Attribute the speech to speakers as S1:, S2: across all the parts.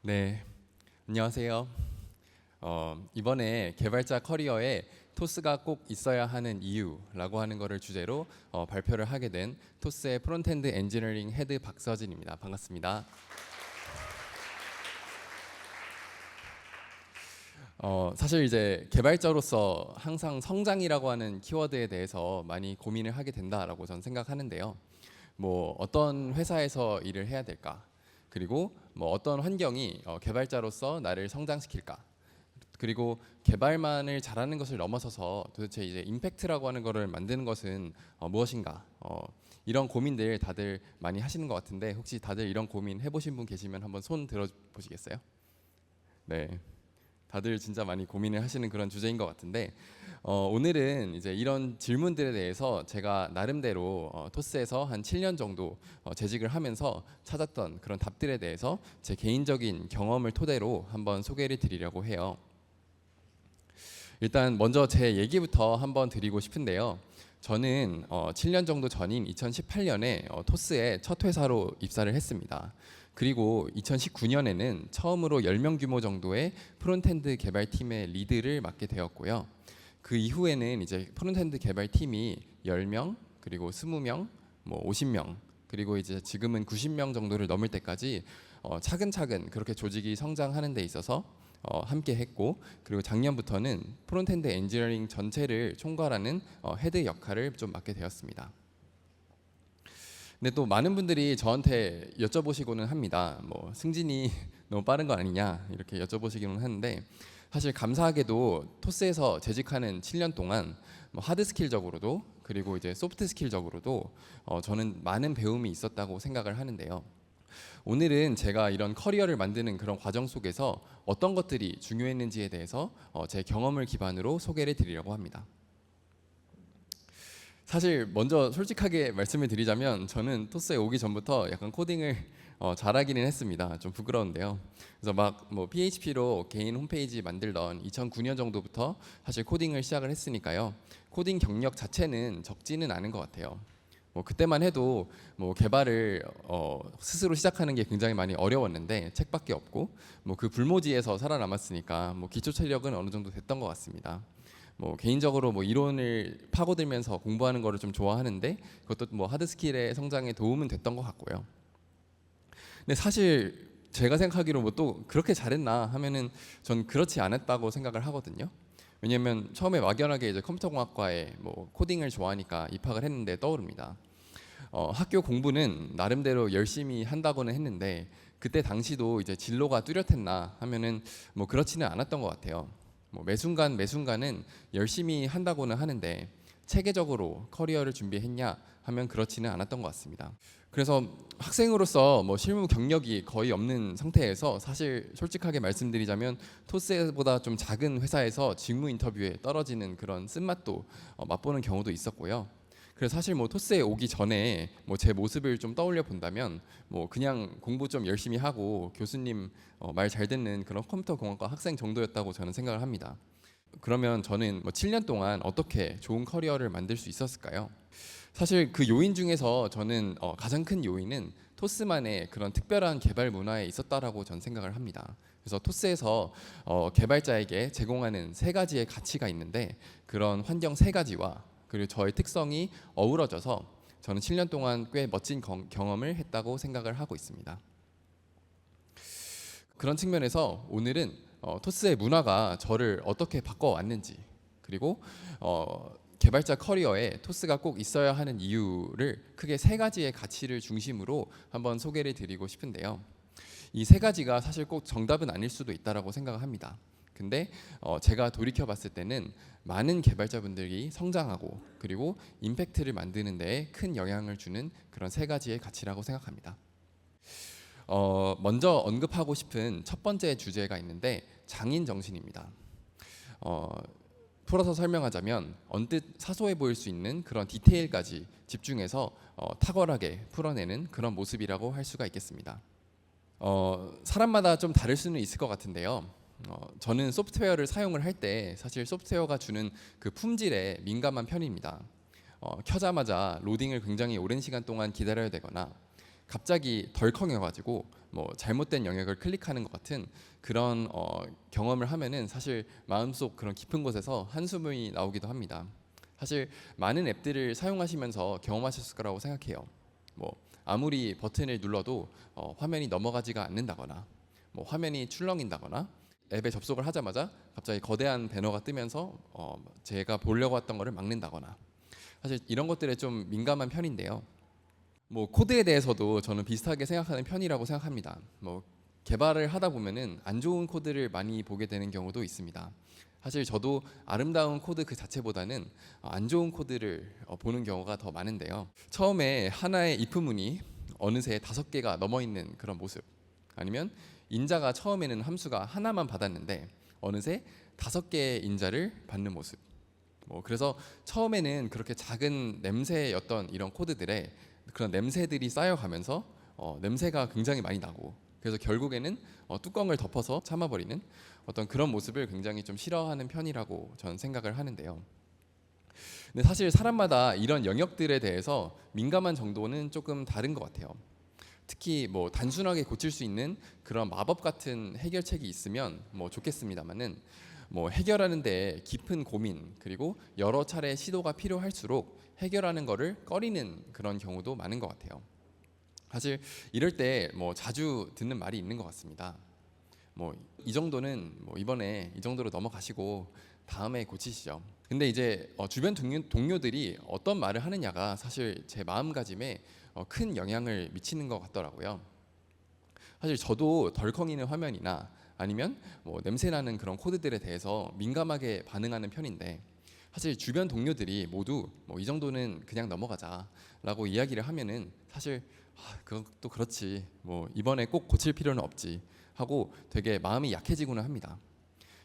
S1: 네, 안녕하세요. 이번에 개발자 커리어에 토스가 꼭 있어야 하는 이유라고 하는 것을 주제로 발표를 하게 된 토스의 프론트엔드 엔지니어링 헤드 박서진입니다. 반갑습니다. 사실 이제 개발자로서 항상 성장이라고 하는 키워드에 대해서 많이 고민을 하게 된다라고 저는 생각하는데요. 뭐 어떤 회사에서 일을 해야 될까? 그리고 뭐 어떤 환경이 개발자로서 나를 성장시킬까? 그리고 개발만을 잘하는 것을 넘어서서 도대체 이제 임팩트라고 하는 것을 만드는 것은 무엇인가? 이런 고민들 다들 많이 하시는 것 같은데 혹시 다들 이런 고민 해보신 분 계시면 한번 손 들어 보시겠어요? 네. 다들 진짜 많이 고민을 하시는 그런 주제인 것 같은데 오늘은 이제 이런 질문들에 대해서 제가 나름대로 토스에서 한 7년 정도 재직을 하면서 찾았던 그런 답들에 대해서 제 개인적인 경험을 토대로 한번 소개를 드리려고 해요. 일단 먼저 제 얘기부터 한번 드리고 싶은데요. 저는 7년 정도 전인 2018년에 토스의 첫 회사로 입사를 했습니다. 그리고 2019년에는 처음으로 10명 규모 정도의 프론트엔드 개발팀의 리드를 맡게 되었고요. 그 이후에는 이제 프론트엔드 개발팀이 10명, 그리고 20명, 뭐 50명, 그리고 이제 지금은 90명 정도를 넘을 때까지 차근차근 그렇게 조직이 성장하는 데 있어서 함께 했고, 그리고 작년부터는 프론트엔드 엔지니어링 전체를 총괄하는 헤드 역할을 좀 맡게 되었습니다. 근데 또 많은 분들이 저한테 여쭤보시고는 합니다. 뭐 승진이 너무 빠른 거 아니냐 이렇게 여쭤보시기는 하는데, 사실 감사하게도 토스에서 재직하는 7년 동안 뭐 하드 스킬적으로도 그리고 이제 소프트 스킬적으로도 저는 많은 배움이 있었다고 생각을 하는데요. 오늘은 제가 이런 커리어를 만드는 그런 과정 속에서 어떤 것들이 중요했는지에 대해서 제 경험을 기반으로 소개를 드리려고 합니다. 사실 먼저 솔직하게 말씀을 드리자면 저는 토스에 오기 전부터 약간 코딩을 잘하기는 했습니다. 좀 부끄러운데요. 그래서 막 뭐 PHP로 개인 홈페이지 만들던 2009년 정도부터 사실 코딩을 시작을 했으니까요. 코딩 경력 자체는 적지는 않은 것 같아요. 뭐 그때만 해도 뭐 개발을 스스로 시작하는 게 굉장히 많이 어려웠는데 책밖에 없고 뭐 그 불모지에서 살아남았으니까 뭐 기초 체력은 어느 정도 됐던 것 같습니다. 뭐 개인적으로 뭐 이론을 파고들면서 공부하는 거를 좀 좋아하는데 그것도 뭐 하드 스킬의 성장에 도움은 됐던 것 같고요. 근데 사실 제가 생각하기로 뭐 또 그렇게 잘했나 하면은 전 그렇지 않았다고 생각을 하거든요. 왜냐면 처음에 막연하게 이제 컴퓨터공학과에 뭐 코딩을 좋아하니까 입학을 했는데 떠오릅니다. 학교 공부는 나름대로 열심히 한다고는 했는데 그때 당시도 이제 진로가 뚜렷했나 하면은 뭐 그렇지는 않았던 것 같아요. 뭐 매순간 매순간은 열심히 한다고는 하는데 체계적으로 커리어를 준비했냐 하면 그렇지는 않았던 것 같습니다. 그래서 학생으로서 뭐 실무 경력이 거의 없는 상태에서 사실 솔직하게 말씀드리자면 토스보다 좀 작은 회사에서 직무 인터뷰에 떨어지는 그런 쓴맛도 맛보는 경우도 있었고요. 그래서 사실 뭐 토스에 오기 전에 뭐 제 모습을 좀 떠올려 본다면 뭐 그냥 공부 좀 열심히 하고 교수님 말 잘 듣는 그런 컴퓨터 공학과 학생 정도였다고 저는 생각을 합니다. 그러면 저는 뭐 7년 동안 어떻게 좋은 커리어를 만들 수 있었을까요? 사실 그 요인 중에서 저는 가장 큰 요인은 토스만의 그런 특별한 개발 문화에 있었다라고 저는 생각을 합니다. 그래서 토스에서 개발자에게 제공하는 세 가지의 가치가 있는데 그런 환경 세 가지와 그리고 저의 특성이 어우러져서 저는 7년 동안 꽤 멋진 경험을 했다고 생각을 하고 있습니다. 그런 측면에서 오늘은 토스의 문화가 저를 어떻게 바꿔왔는지 그리고 개발자 커리어에 토스가 꼭 있어야 하는 이유를 크게 세 가지의 가치를 중심으로 한번 소개를 드리고 싶은데요. 이 세 가지가 사실 꼭 정답은 아닐 수도 있다라고 생각을 합니다. 근데 제가 돌이켜 봤을 때는 많은 개발자분들이 성장하고 그리고 임팩트를 만드는 데에 큰 영향을 주는 그런 세 가지의 가치라고 생각합니다. 먼저 언급하고 싶은 첫 번째 주제가 있는데 장인 정신입니다. 풀어서 설명하자면 언뜻 사소해 보일 수 있는 그런 디테일까지 집중해서 탁월하게 풀어내는 그런 모습이라고 할 수가 있겠습니다. 사람마다 좀 다를 수는 있을 것 같은데요. 저는 소프트웨어를 사용을 할 때 사실 소프트웨어가 주는 그 품질에 민감한 편입니다. 켜자마자 로딩을 굉장히 오랜 시간 동안 기다려야 되거나 갑자기 덜컹여가지고 뭐 잘못된 영역을 클릭하는 것 같은 그런 경험을 하면은 사실 마음속 그런 깊은 곳에서 한숨이 나오기도 합니다. 사실 많은 앱들을 사용하시면서 경험하셨을 거라고 생각해요. 뭐 아무리 버튼을 눌러도 화면이 넘어가지가 않는다거나, 뭐 화면이 출렁인다거나, 앱에 접속을 하자마자 갑자기 거대한 배너가 뜨면서 제가 보려고 했던 거를 막는다거나, 사실 이런 것들에 좀 민감한 편인데요. 뭐 코드에 대해서도 저는 비슷하게 생각하는 편이라고 생각합니다. 뭐 개발을 하다 보면은 안 좋은 코드를 많이 보게 되는 경우도 있습니다. 사실 저도 아름다운 코드 그 자체보다는 안 좋은 코드를 보는 경우가 더 많은데요. 처음에 하나의 if 문이 어느새 5개가 넘어 있는 그런 모습, 아니면 인자가 처음에는 함수가 하나만 받았는데 어느새 5개의 인자를 받는 모습. 뭐 그래서 처음에는 그렇게 작은 냄새였던 이런 코드들에 그런 냄새들이 쌓여가면서 냄새가 굉장히 많이 나고, 그래서 결국에는 뚜껑을 덮어서 참아버리는 어떤 그런 모습을 굉장히 좀 싫어하는 편이라고 저는 생각을 하는데요. 근데 사실 사람마다 이런 영역들에 대해서 민감한 정도는 조금 다른 것 같아요. 특히 뭐 단순하게 고칠 수 있는 그런 마법 같은 해결책이 있으면 뭐 좋겠습니다만은, 뭐 해결하는데 깊은 고민 그리고 여러 차례 시도가 필요할수록 해결하는 거를 꺼리는 그런 경우도 많은 것 같아요. 사실 이럴 때 뭐 자주 듣는 말이 있는 것 같습니다. 뭐 이 정도는 뭐 이번에 이 정도로 넘어가시고 다음에 고치시죠. 근데 이제 주변 동료들이 어떤 말을 하느냐가 사실 제 마음가짐에 큰 영향을 미치는 것 같더라고요. 사실 저도 덜컹이는 화면이나 아니면 뭐 냄새나는 그런 코드들에 대해서 민감하게 반응하는 편인데, 사실 주변 동료들이 모두 뭐 이 정도는 그냥 넘어가자라고 이야기를 하면은 사실 그것도 그렇지, 뭐 이번에 꼭 고칠 필요는 없지 하고 되게 마음이 약해지고는 합니다.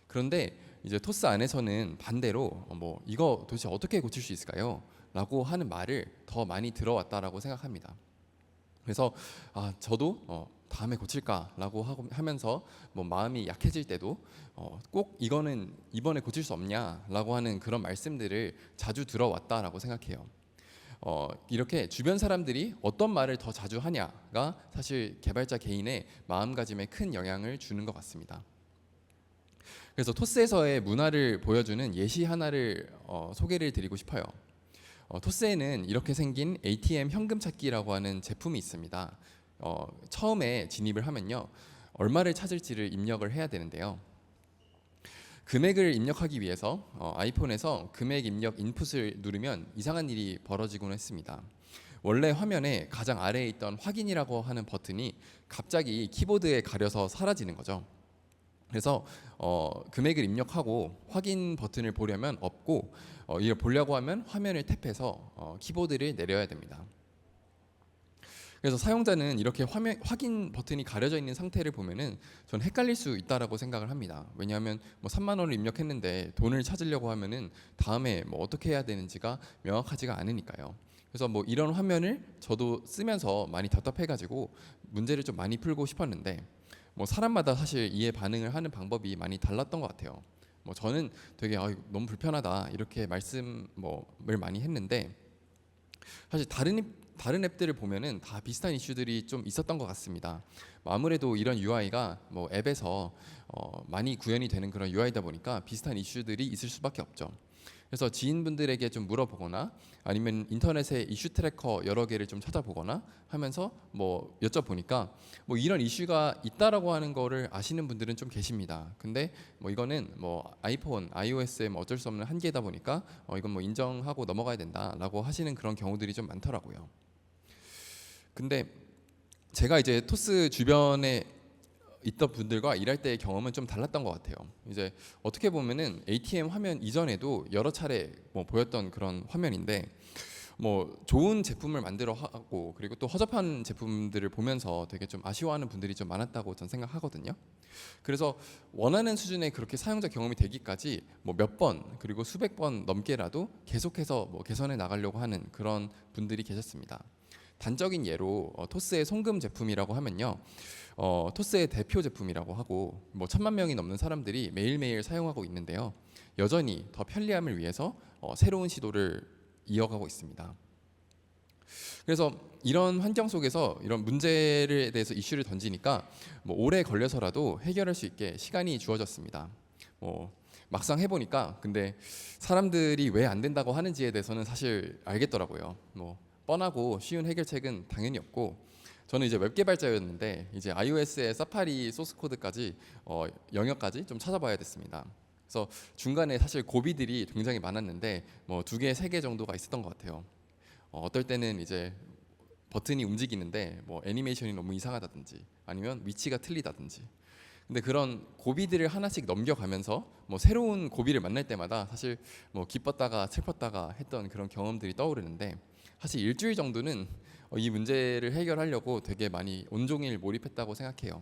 S1: 그런데 이제 토스 안에서는 반대로 뭐 이거 도대체 어떻게 고칠 수 있을까요? 라고 하는 말을 더 많이 들어왔다라고 생각합니다. 그래서 저도 다음에 고칠까라고 하면서 뭐 마음이 약해질 때도 꼭 이거는 이번에 고칠 수 없냐라고 하는 그런 말씀들을 자주 들어왔다라고 생각해요. 이렇게 주변 사람들이 어떤 말을 더 자주 하냐가 사실 개발자 개인의 마음가짐에 큰 영향을 주는 것 같습니다. 그래서 토스에서의 문화를 보여주는 예시 하나를 소개를 드리고 싶어요. 토스에는 이렇게 생긴 ATM 현금 찾기라고 하는 제품이 있습니다. 처음에 진입을 하면요, 얼마를 찾을지를 입력을 해야 되는데요. 금액을 입력하기 위해서 아이폰에서 금액 입력 인풋을 누르면 이상한 일이 벌어지곤 했습니다. 원래 화면에 가장 아래에 있던 확인이라고 하는 버튼이 갑자기 키보드에 가려서 사라지는 거죠. 그래서 금액을 입력하고 확인 버튼을 보려면 없고, 이걸 보려고 하면 화면을 탭해서 키보드를 내려야 됩니다. 그래서 사용자는 이렇게 확인 버튼이 가려져 있는 상태를 보면은 전 헷갈릴 수 있다라고 생각을 합니다. 왜냐하면 뭐 3만 원을 입력했는데 돈을 찾으려고 하면은 다음에 뭐 어떻게 해야 되는지가 명확하지가 않으니까요. 그래서 뭐 이런 화면을 저도 쓰면서 많이 답답해가지고 문제를 좀 많이 풀고 싶었는데, 뭐 사람마다 사실 이해 반응을 하는 방법이 많이 달랐던 것 같아요. 뭐 저는 되게 너무 불편하다 이렇게 말씀을 많이 했는데, 사실 다른 앱들을 보면은 다 비슷한 이슈들이 좀 있었던 것 같습니다. 뭐 아무래도 이런 UI가 뭐 앱에서 많이 구현이 되는 그런 UI다 보니까 비슷한 이슈들이 있을 수밖에 없죠. 그래서 지인분들에게 좀 물어보거나 아니면 인터넷에 이슈 트래커 여러 개를 좀 찾아보거나 하면서 뭐 여쭤보니까 뭐 이런 이슈가 있다라고 하는 거를 아시는 분들은 좀 계십니다. 근데 뭐 이거는 뭐 아이폰, iOS에 뭐 어쩔 수 없는 한계다 보니까 이건 뭐 인정하고 넘어가야 된다라고 하시는 그런 경우들이 좀 많더라고요. 근데 제가 이제 토스 주변에 있던 분들과 일할 때의 경험은 좀 달랐던 것 같아요. 이제 어떻게 보면은 ATM 화면 이전에도 여러 차례 뭐 보였던 그런 화면인데, 뭐 좋은 제품을 만들어 하고 그리고 또 허접한 제품들을 보면서 되게 좀 아쉬워하는 분들이 좀 많았다고 저는 생각하거든요. 그래서 원하는 수준의 그렇게 사용자 경험이 되기까지 뭐 몇 번 그리고 수백 번 넘게라도 계속해서 뭐 개선해 나가려고 하는 그런 분들이 계셨습니다. 단적인 예로 토스의 송금 제품이라고 하면요, 토스의 대표 제품이라고 하고 뭐 1,000만 명이 넘는 사람들이 매일매일 사용하고 있는데요, 여전히 더 편리함을 위해서 새로운 시도를 이어가고 있습니다. 그래서 이런 환경 속에서 이런 문제에 대해서 이슈를 던지니까 뭐 오래 걸려서라도 해결할 수 있게 시간이 주어졌습니다. 뭐 막상 해보니까 근데 사람들이 왜 안 된다고 하는지에 대해서는 사실 알겠더라고요. 뭐 뻔하고 쉬운 해결책은 당연히 없고, 저는 이제 웹 개발자였는데 이제 iOS의 사파리 소스 코드까지 영역까지 좀 찾아봐야 됐습니다. 그래서 중간에 사실 고비들이 굉장히 많았는데 뭐 2개, 3개 정도가 있었던 것 같아요. 어떨 때는 이제 버튼이 움직이는데 뭐 애니메이션이 너무 이상하다든지 아니면 위치가 틀리다든지, 근데 그런 고비들을 하나씩 넘겨가면서 뭐 새로운 고비를 만날 때마다 사실 뭐 기뻤다가 슬펐다가 했던 그런 경험들이 떠오르는데, 사실 일주일 정도는 이 문제를 해결하려고 되게 많이 온종일 몰입했다고 생각해요.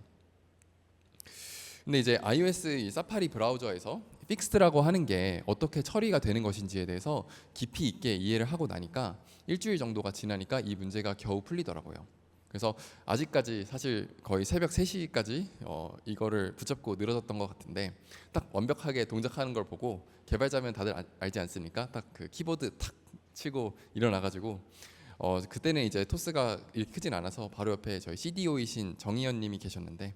S1: 근데 이제 iOS 이 사파리 브라우저에서 픽스트라고 하는 게 어떻게 처리가 되는 것인지에 대해서 깊이 있게 이해를 하고 나니까 일주일 정도가 지나니까 이 문제가 겨우 풀리더라고요. 그래서 아직까지 사실 거의 새벽 3시까지 이거를 붙잡고 늘어졌던 것 같은데, 딱 완벽하게 동작하는 걸 보고, 개발자면 다들 알지 않습니까? 딱 그 키보드 탁 치고 일어나가지고 그때는 이제 토스가 이렇게 크진 않아서 바로 옆에 저희 CDO이신 정희연님이 계셨는데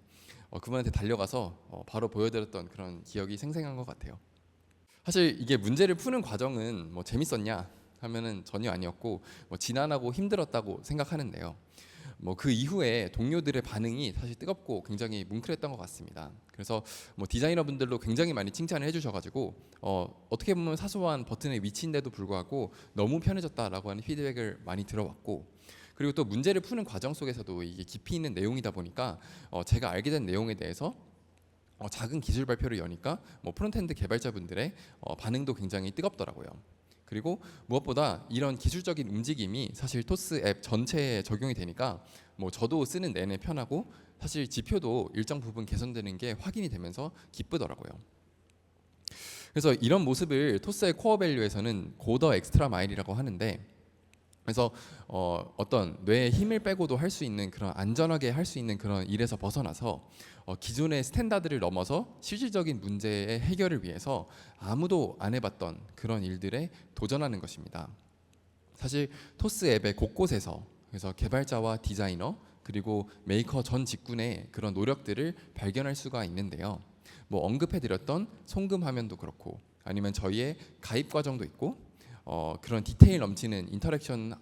S1: 그분한테 달려가서 바로 보여드렸던 그런 기억이 생생한 것 같아요. 사실 이게 문제를 푸는 과정은 뭐 재밌었냐 하면은 전혀 아니었고, 뭐 지난하고 힘들었다고 생각하는데요. 뭐 그 이후에 동료들의 반응이 사실 뜨겁고 굉장히 뭉클했던 것 같습니다. 그래서 뭐 디자이너분들도 굉장히 많이 칭찬을 해주셔가지고 어떻게 보면 사소한 버튼의 위치인데도 불구하고 너무 편해졌다라고 하는 피드백을 많이 들어왔고, 그리고 또 문제를 푸는 과정 속에서도 이게 깊이 있는 내용이다 보니까 제가 알게 된 내용에 대해서 작은 기술 발표를 여니까 뭐 프론트엔드 개발자분들의 반응도 굉장히 뜨겁더라고요. 그리고 무엇보다 이런 기술적인 움직임이 사실 토스 앱 전체에 적용이 되니까 뭐 저도 쓰는 내내 편하고, 사실 지표도 일정 부분 개선되는 게 확인이 되면서 기쁘더라고요. 그래서 이런 모습을 토스의 코어 밸류에서는 고더 엑스트라 마일이라고 하는데, 그래서 어떤 뇌의 힘을 빼고도 할 수 있는 그런 안전하게 할 수 있는 그런 일에서 벗어나서 기존의 스탠다드를 넘어서 실질적인 문제의 해결을 위해서 아무도 안 해봤던 그런 일들에 도전하는 것입니다. 사실 토스 앱의 곳곳에서, 그래서 개발자와 디자이너 그리고 메이커 전 직군의 그런 노력들을 발견할 수가 있는데요. 뭐 언급해드렸던 송금 화면도 그렇고, 아니면 저희의 가입 과정도 있고, 그런 디테일 넘치는 인터랙션의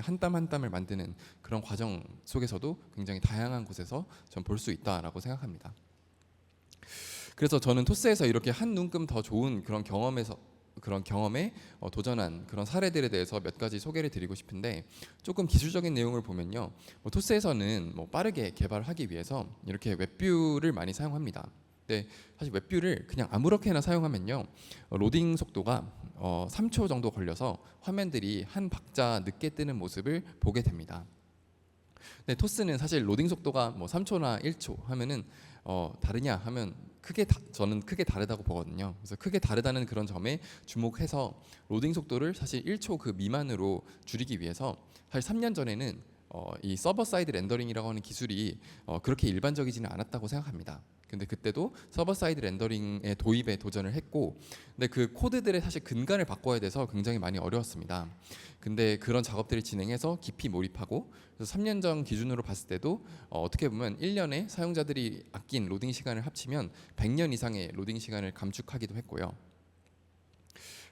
S1: 한 땀 한 땀을 만드는 그런 과정 속에서도 굉장히 다양한 곳에서 전 볼 수 있다라고 생각합니다. 그래서 저는 토스에서 이렇게 한 눈금 더 좋은 그런 경험에 도전한 그런 사례들에 대해서 몇 가지 소개를 드리고 싶은데, 조금 기술적인 내용을 보면요, 토스에서는 뭐 빠르게 개발하기 위해서 이렇게 웹뷰를 많이 사용합니다. 근데 사실 웹뷰를 그냥 아무렇게나 사용하면요, 로딩 속도가 3초 정도 걸려서 화면들이 한 박자 늦게 뜨는 모습을 보게 됩니다. 근데 토스는 사실 로딩 속도가 뭐 3초나 1초 하면은 다르냐 하면 저는 크게 다르다고 보거든요. 그래서 크게 다르다는 그런 점에 주목해서 로딩 속도를 사실 1초 그 미만으로 줄이기 위해서 사실 3년 전에는 이 서버 사이드 렌더링이라고 하는 기술이 그렇게 일반적이지는 않았다고 생각합니다. 근데 그때도 서버 사이드 렌더링의 도입에 도전을 했고, 근데 그 코드들의 사실 근간을 바꿔야 돼서 굉장히 많이 어려웠습니다. 근데 그런 작업들을 진행해서 깊이 몰입하고, 그래서 3년 전 기준으로 봤을 때도 어떻게 보면 1년에 사용자들이 아낀 로딩 시간을 합치면 100년 이상의 로딩 시간을 감축하기도 했고요.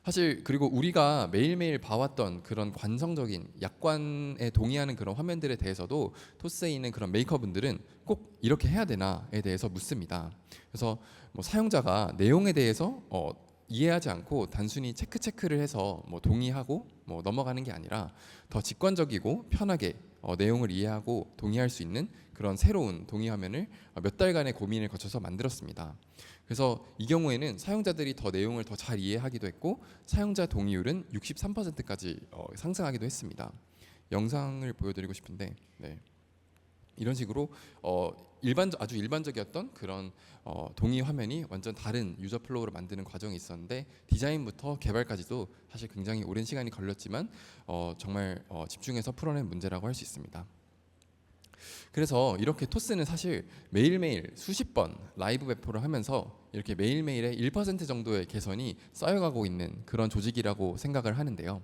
S1: 사실 그리고 우리가 매일매일 봐왔던 그런 관성적인 약관에 동의하는 그런 화면들에 대해서도 토스에 있는 그런 메이커분들은 꼭 이렇게 해야 되나에 대해서 묻습니다. 그래서 뭐 사용자가 내용에 대해서 이해하지 않고 단순히 체크를 해서 뭐 동의하고 뭐 넘어가는 게 아니라 더 직관적이고 편하게 내용을 이해하고 동의할 수 있는 그런 새로운 동의 화면을 몇 달간의 고민을 거쳐서 만들었습니다. 그래서 이 경우에는 사용자들이 더 내용을 더 잘 이해하기도 했고, 사용자 동의율은 63%까지 상승하기도 했습니다. 영상을 보여드리고 싶은데, 네. 이런 식으로 아주 일반적이었던 그런 동의 화면이 완전 다른 유저 플로우를 만드는 과정이 있었는데, 디자인부터 개발까지도 사실 굉장히 오랜 시간이 걸렸지만 정말 집중해서 풀어낸 문제라고 할 수 있습니다. 그래서 이렇게 토스는 사실 매일매일 수십 번 라이브 배포를 하면서 이렇게 매일매일의 1% 정도의 개선이 쌓여가고 있는 그런 조직이라고 생각을 하는데요.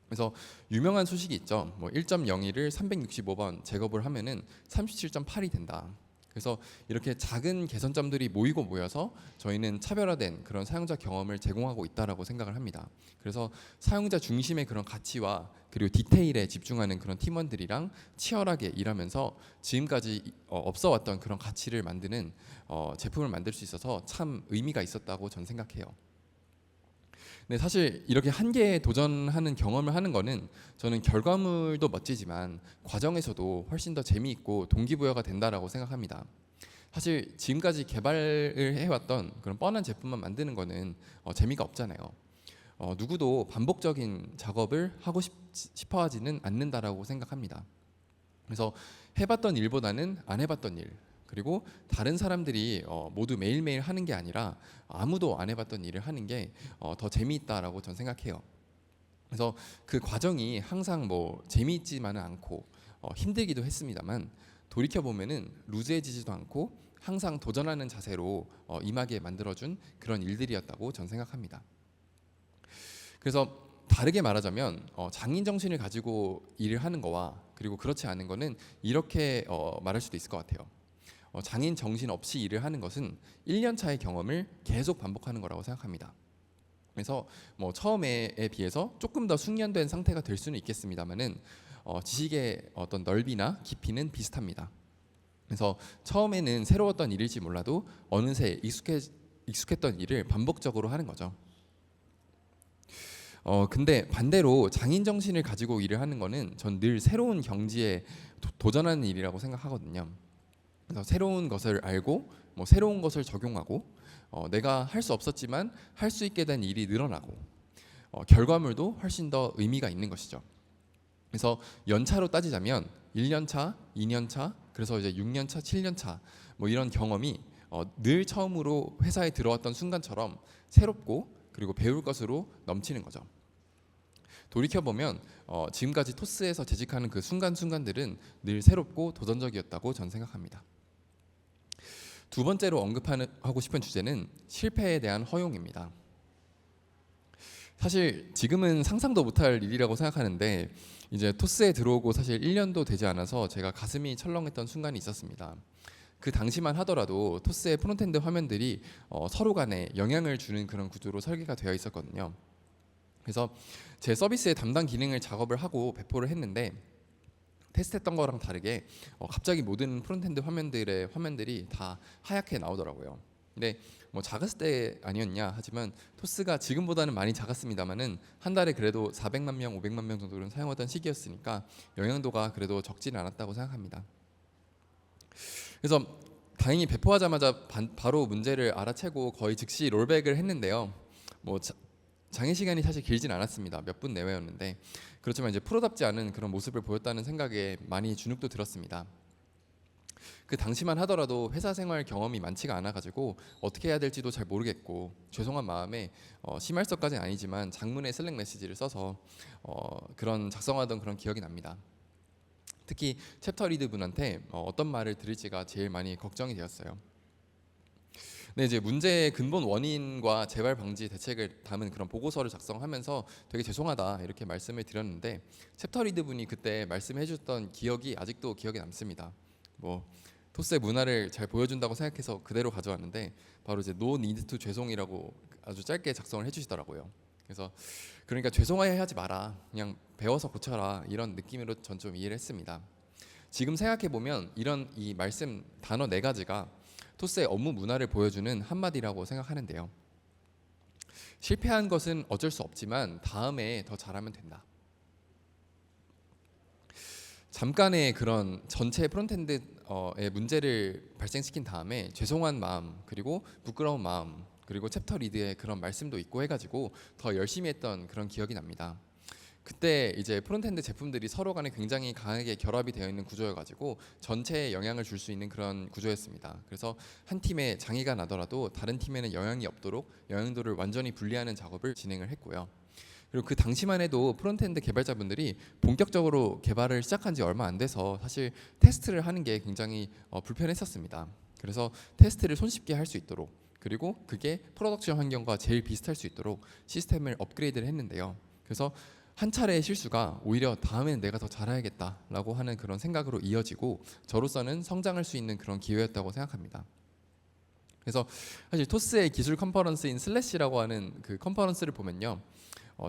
S1: 그래서 유명한 소식이 있죠. 뭐 1.01을 365번 제곱을 하면은 37.8이 된다. 그래서 이렇게 작은 개선점들이 모이고 모여서 저희는 차별화된 그런 사용자 경험을 제공하고 있다라고 생각을 합니다. 그래서 사용자 중심의 그런 가치와 그리고 디테일에 집중하는 그런 팀원들이랑 치열하게 일하면서 지금까지 없어왔던 그런 가치를 만드는 제품을 만들 수 있어서 참 의미가 있었다고 저는 생각해요. 네, 사실 이렇게 한계에 도전하는 경험을 하는 거는 저는 결과물도 멋지지만 과정에서도 훨씬 더 재미있고 동기부여가 된다라고 생각합니다. 사실 지금까지 개발을 해왔던 그런 뻔한 제품만 만드는 거는 재미가 없잖아요. 누구도 반복적인 작업을 하고 싶어 하지는 않는다라고 생각합니다. 그래서 해봤던 일보다는 안 해봤던 일, 그리고 다른 사람들이 모두 매일매일 하는 게 아니라 아무도 안 해봤던 일을 하는 게 더 재미있다라고 저는 생각해요. 그래서 그 과정이 항상 뭐 재미있지만은 않고 힘들기도 했습니다만 돌이켜 보면은 루즈해지지도 않고 항상 도전하는 자세로 임하게 만들어준 그런 일들이었다고 저는 생각합니다. 그래서 다르게 말하자면 장인 정신을 가지고 일을 하는 거와 그리고 그렇지 않은 거는 이렇게 말할 수도 있을 것 같아요. 장인 정신 없이 일을 하는 것은 1년 차의 경험을 계속 반복하는 거라고 생각합니다. 그래서 뭐 처음에 비해서 조금 더 숙련된 상태가 될 수는 있겠습니다만은 지식의 어떤 넓이나 깊이는 비슷합니다. 그래서 처음에는 새로웠던 일일지 몰라도 어느새 익숙했던 일을 반복적으로 하는 거죠. 근데 반대로 장인 정신을 가지고 일을 하는 거는 전 늘 새로운 경지에 도전하는 일이라고 생각하거든요. 그래서 새로운 것을 알고 뭐 새로운 것을 적용하고 내가 할 수 없었지만 할 수 있게 된 일이 늘어나고 결과물도 훨씬 더 의미가 있는 것이죠. 그래서 연차로 따지자면 1년 차, 2년 차, 그래서 이제 6년 차, 7년 차 뭐 이런 경험이 늘 처음으로 회사에 들어왔던 순간처럼 새롭고 그리고 배울 것으로 넘치는 거죠. 돌이켜 보면 지금까지 토스에서 재직하는 그 순간순간들은 늘 새롭고 도전적이었다고 전 생각합니다. 두 번째로 언급하고 싶은 주제는 실패에 대한 허용입니다. 사실 지금은 상상도 못할 일이라고 생각하는데 이제 토스에 들어오고 사실 1년도 되지 않아서 제가 가슴이 철렁했던 순간이 있었습니다. 그 당시만 하더라도 토스의 프론트엔드 화면들이 서로 간에 영향을 주는 그런 구조로 설계가 되어 있었거든요. 그래서 제 서비스의 담당 기능을 작업을 하고 배포를 했는데 테스트했던 거랑 다르게 갑자기 모든 프론트엔드 화면들이 다 하얗게 나오더라고요. 근데 뭐 작았을 때 아니었냐 하지만 토스가 지금보다는 많이 작았습니다만은 한 달에 그래도 400만 명, 500만 명 정도는 사용하던 시기였으니까 영향도가 그래도 적지는 않았다고 생각합니다. 그래서 다행히 배포하자마자 바로 문제를 알아채고 거의 즉시 롤백을 했는데요. 뭐 장애 시간이 사실 길진 않았습니다. 몇 분 내외였는데 그렇지만 이제 프로답지 않은 그런 모습을 보였다는 생각에 많이 주눅도 들었습니다. 그 당시만 하더라도 회사 생활 경험이 많지가 않아가지고 어떻게 해야 될지도 잘 모르겠고 죄송한 마음에 심할서까지는 아니지만 장문의 슬랙 메시지를 써서 그런 작성하던 그런 기억이 납니다. 특히 챕터 리드 분한테 어떤 말을 들을지가 제일 많이 걱정이 되었어요. 네, 이제 문제의 근본 원인과 재발 방지 대책을 담은 그런 보고서를 작성하면서 되게 죄송하다 이렇게 말씀을 드렸는데 챕터 리드 분이 그때 말씀해 주셨던 기억이 아직도 기억에 남습니다. 뭐 토스의 문화를 잘 보여준다고 생각해서 그대로 가져왔는데 바로 이제 no need to 죄송이라고 아주 짧게 작성을 해주시더라고요. 그래서 그러니까 죄송해하지 마라, 그냥 배워서 고쳐라 이런 느낌으로 전 좀 이해를 했습니다. 지금 생각해 보면 이런 이 말씀 단어 4가지가 토스의 업무 문화를 보여주는 한마디라고 생각하는데요. 실패한 것은 어쩔 수 없지만 다음에 더 잘하면 된다. 잠깐의 그런 전체 프론트엔드의 문제를 발생시킨 다음에 죄송한 마음 그리고 부끄러운 마음 그리고 챕터 리드의 그런 말씀도 있고 해가지고 더 열심히 했던 그런 기억이 납니다. 그때 이제 프론트엔드 제품들이 서로 간에 굉장히 강하게 결합이 되어 있는 구조여가지고 전체에 영향을 줄 수 있는 그런 구조였습니다. 그래서 한 팀에 장애가 나더라도 다른 팀에는 영향이 없도록 영향도를 완전히 분리하는 작업을 진행을 했고요. 그리고 그 당시만 해도 프론트엔드 개발자분들이 본격적으로 개발을 시작한 지 얼마 안 돼서 사실 테스트를 하는 게 굉장히 불편했었습니다. 그래서 테스트를 손쉽게 할 수 있도록 그리고 그게 프로덕션 환경과 제일 비슷할 수 있도록 시스템을 업그레이드를 했는데요. 그래서 한 차례의 실수가 오히려 다음엔 내가 더 잘해야겠다라고 하는 그런 생각으로 이어지고 저로서는 성장할 수 있는 그런 기회였다고 생각합니다. 그래서 사실 토스의 기술 컨퍼런스인 슬래시라고 하는 그 컨퍼런스를 보면요,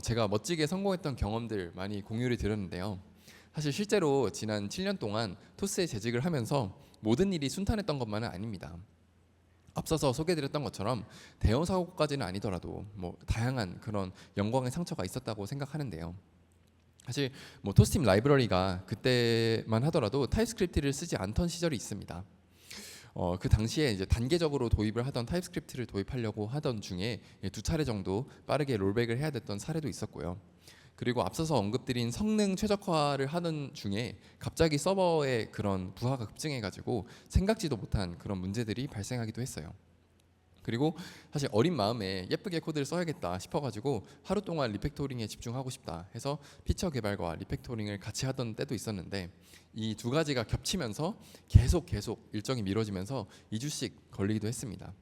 S1: 제가 멋지게 성공했던 경험들 많이 공유를 드렸는데요. 사실 실제로 지난 7년 동안 토스에 재직을 하면서 모든 일이 순탄했던 것만은 아닙니다. 앞서서 소개드렸던 것처럼 대형 사고까지는 아니더라도 뭐 다양한 그런 영광의 상처가 있었다고 생각하는데요. 사실 뭐 토스팀 라이브러리가 그때만 하더라도 타입스크립트를 쓰지 않던 시절이 있습니다. 그 당시에 이제 단계적으로 도입을 하던 타입스크립트를 도입하려고 하던 중에 2차례 정도 빠르게 롤백을 해야 됐던 사례도 있었고요. 그리고 앞서서 언급드린 성능 최적화를 하던 중에 갑자기 서버의 그런 부하가 급증해가지고 생각지도 못한 그런 문제들이 발생하기도 했어요. 그리고 사실 어린 마음에 예쁘게 코드를 써야겠다 싶어가지고 하루 동안 리팩토링에 집중하고 싶다 해서 피처 개발과 리팩토링을 같이 하던 때도 있었는데 이 두 가지가 겹치면서 계속 일정이 미뤄지면서 2주씩 걸리기도 했습니다.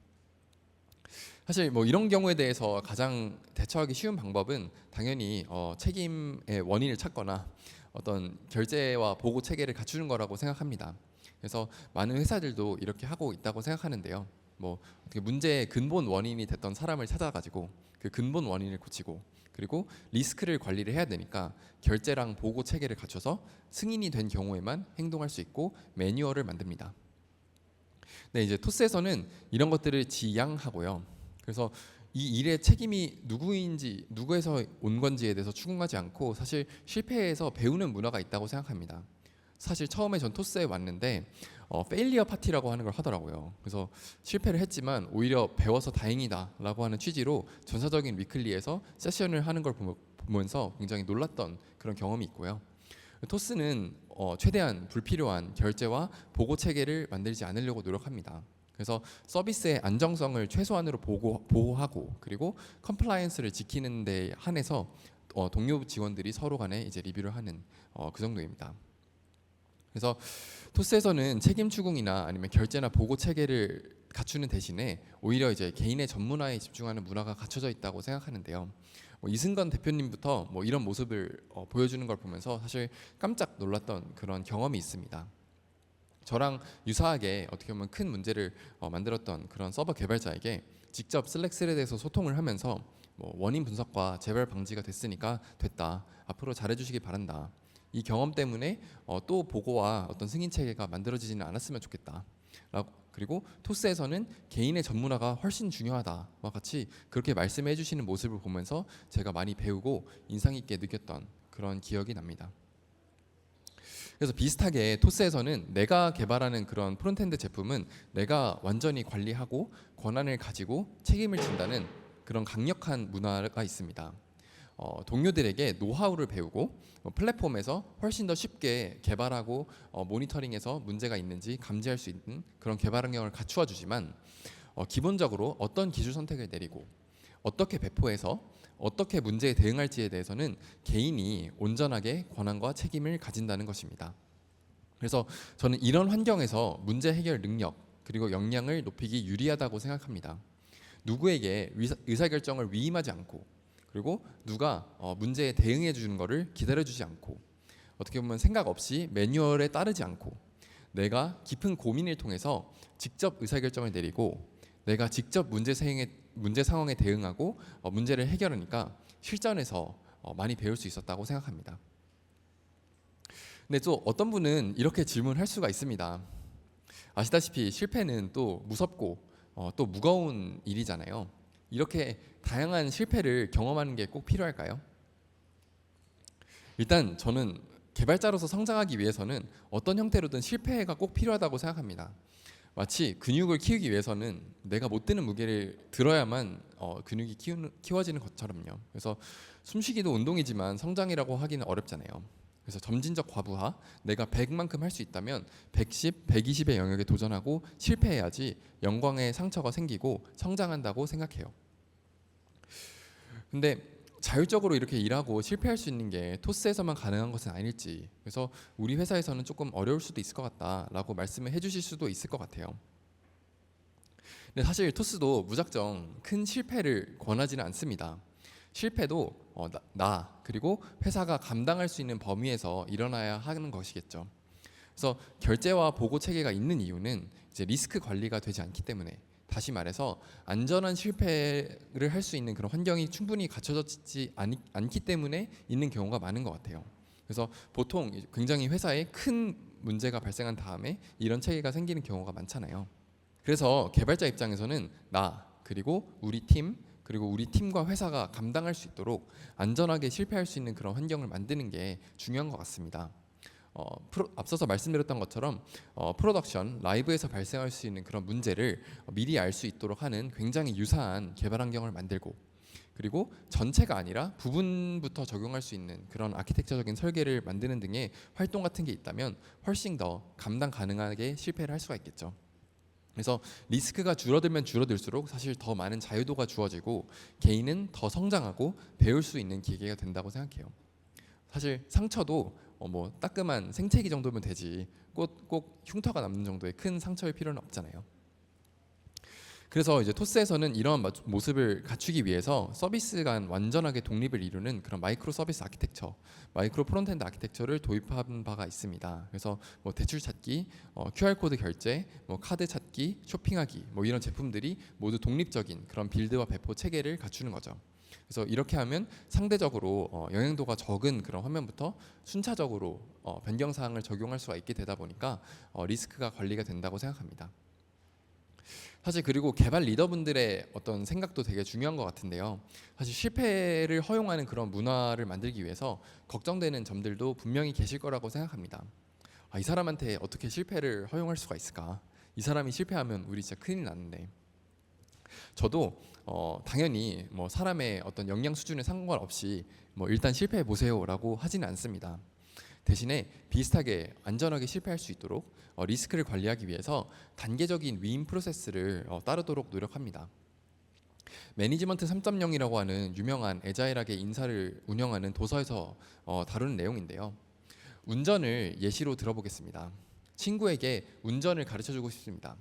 S1: 사실 뭐 이런 경우에 대해서 가장 대처하기 쉬운 방법은 당연히 책임의 원인을 찾거나 어떤 결제와 보고 체계를 갖추는 거라고 생각합니다. 그래서 많은 회사들도 이렇게 하고 있다고 생각하는데요. 뭐 어떻게 문제의 근본 원인이 됐던 사람을 찾아가지고 그 근본 원인을 고치고 그리고 리스크를 관리를 해야 되니까 결제랑 보고 체계를 갖춰서 승인이 된 경우에만 행동할 수 있고 매뉴얼을 만듭니다. 네, 이제 토스에서는 이런 것들을 지양하고요. 그래서 이 일의 책임이 누구인지 누구에서 온 건지에 대해서 추궁하지 않고 사실 실패에서 배우는 문화가 있다고 생각합니다. 사실 처음에 전 토스에 왔는데 페일리어 파티라고 하는 걸 하더라고요. 그래서 실패를 했지만 오히려 배워서 다행이다라고 하는 취지로 전사적인 위클리에서 세션을 하는 걸 보면서 굉장히 놀랐던 그런 경험이 있고요. 토스는 최대한 불필요한 결제와 보고 체계를 만들지 않으려고 노력합니다. 그래서 서비스의 안정성을 최소한으로 보호하고 그리고 컴플라이언스를 지키는 데 한해서 동료 직원들이 서로 간에 이제 리뷰를 하는 그 정도입니다. 그래서 토스에서는 책임 추궁이나 아니면 결제나 보고 체계를 갖추는 대신에 오히려 이제 개인의 전문화에 집중하는 문화가 갖춰져 있다고 생각하는데요. 이승건 대표님부터 뭐 이런 모습을 보여주는 걸 보면서 사실 깜짝 놀랐던 그런 경험이 있습니다. 저랑 유사하게 어떻게 보면 큰 문제를 만들었던 그런 서버 개발자에게 직접 슬랙 스레드에서 소통을 하면서 뭐 원인 분석과 재발 방지가 됐으니까 됐다. 앞으로 잘해주시기 바란다. 이 경험 때문에 또 보고와 어떤 승인 체계가 만들어지지는 않았으면 좋겠다. 그리고 토스에서는 개인의 전문화가 훨씬 중요하다와 같이 그렇게 말씀해 주시는 모습을 보면서 제가 많이 배우고 인상 깊게 느꼈던 그런 기억이 납니다. 그래서 비슷하게 토스에서는 내가 개발하는 그런 프론트엔드 제품은 내가 완전히 관리하고 권한을 가지고 책임을 진다는 그런 강력한 문화가 있습니다. 동료들에게 노하우를 배우고 플랫폼에서 훨씬 더 쉽게 개발하고 모니터링해서 문제가 있는지 감지할 수 있는 그런 개발 환경을 갖추어 주지만 기본적으로 어떤 기술 선택을 내리고 어떻게 배포해서 어떻게 문제에 대응할지에 대해서는 개인이 온전하게 권한과 책임을 가진다는 것입니다. 그래서 저는 이런 환경에서 문제 해결 능력 그리고 역량을 높이기 유리하다고 생각합니다. 누구에게 의사결정을 위임하지 않고 그리고 누가 문제에 대응해 주는 것을 기다려주지 않고 어떻게 보면 생각 없이 매뉴얼에 따르지 않고 내가 깊은 고민을 통해서 직접 의사결정을 내리고 내가 직접 문제 상황에 대응하고 문제를 해결하니까 실전에서 많이 배울 수 있었다고 생각합니다. 근데 또 어떤 분은 이렇게 질문할 수가 있습니다. 아시다시피 실패는 또 무섭고 또 무거운 일이잖아요. 이렇게 다양한 실패를 경험하는 게 꼭 필요할까요? 일단 저는 개발자로서 성장하기 위해서는 어떤 형태로든 실패가 꼭 필요하다고 생각합니다. 마치 근육을 키우기 위해서는 내가 못 드는 무게를 들어야만 근육이 키워지는 것처럼요. 그래서 숨쉬기도 운동이지만 성장이라고 하기는 어렵잖아요. 그래서 점진적 과부하, 내가 100만큼 할 수 있다면 110, 120의 영역에 도전하고 실패해야지 영광의 상처가 생기고 성장한다고 생각해요. 근데 자율적으로 이렇게 일하고 실패할 수 있는 게 토스에서만 가능한 것은 아닐지, 그래서 우리 회사에서는 조금 어려울 수도 있을 것 같다라고 말씀을 해주실 수도 있을 것 같아요. 근데 사실 토스도 무작정 큰 실패를 권하지는 않습니다. 실패도 그리고 회사가 감당할 수 있는 범위에서 일어나야 하는 것이겠죠. 그래서 결제와 보고 체계가 있는 이유는 이제 리스크 관리가 되지 않기 때문에, 다시 말해서 안전한 실패를 할 수 있는 그런 환경이 충분히 갖춰졌지 않기 때문에 있는 경우가 많은 것 같아요. 그래서 보통 굉장히 회사에 큰 문제가 발생한 다음에 이런 체계가 생기는 경우가 많잖아요. 그래서 개발자 입장에서는 그리고 우리 팀, 그리고 우리 팀과 회사가 감당할 수 있도록 안전하게 실패할 수 있는 그런 환경을 만드는 게 중요한 것 같습니다. 앞서서 말씀드렸던 것처럼 프로덕션, 라이브에서 발생할 수 있는 그런 문제를 미리 알 수 있도록 하는 굉장히 유사한 개발 환경을 만들고, 그리고 전체가 아니라 부분부터 적용할 수 있는 그런 아키텍처적인 설계를 만드는 등의 활동 같은 게 있다면 훨씬 더 감당 가능하게 실패를 할 수가 있겠죠. 그래서 리스크가 줄어들면 줄어들수록 사실 더 많은 자유도가 주어지고 개인은 더 성장하고 배울 수 있는 기회가 된다고 생각해요. 사실 상처도 뭐 따끔한 생채기 정도면 되지 꼭 흉터가 남는 정도의 큰 상처일 필요는 없잖아요. 그래서 이제 토스에서는 이러한 모습을 갖추기 위해서 서비스 간 완전하게 독립을 이루는 그런 마이크로 서비스 아키텍처, 마이크로 프론트엔드 아키텍처를 도입한 바가 있습니다. 그래서 뭐 대출 찾기, QR 코드 결제, 뭐 카드 찾기, 쇼핑하기, 뭐 이런 제품들이 모두 독립적인 그런 빌드와 배포 체계를 갖추는 거죠. 그래서 이렇게 하면 상대적으로 영향도가 적은 그런 화면부터 순차적으로 변경 사항을 적용할 수가 있게 되다 보니까 리스크가 관리가 된다고 생각합니다. 사실 그리고 개발 리더분들의 어떤 생각도 되게 중요한 것 같은데요. 사실 실패를 허용하는 그런 문화를 만들기 위해서 걱정되는 점들도 분명히 계실 거라고 생각합니다. 이 사람한테 어떻게 실패를 허용할 수가 있을까? 이 사람이 실패하면 우리 진짜 큰일 나는데. 저도 당연히 뭐 사람의 어떤 역량 수준에 상관없이 뭐 일단 실패해 보세요라고 하지는 않습니다. 대신에 비슷하게 안전하게 실패할 수 있도록 리스크를 관리하기 위해서 단계적인 위임 프로세스를 따르도록 노력합니다. 매니지먼트 3.0이라고 하는 유명한 애자일하게 인사를 운영하는 도서에서 다루는 내용인데요. 운전을 예시로 들어보겠습니다. 친구에게 운전을 가르쳐주고 싶습니다.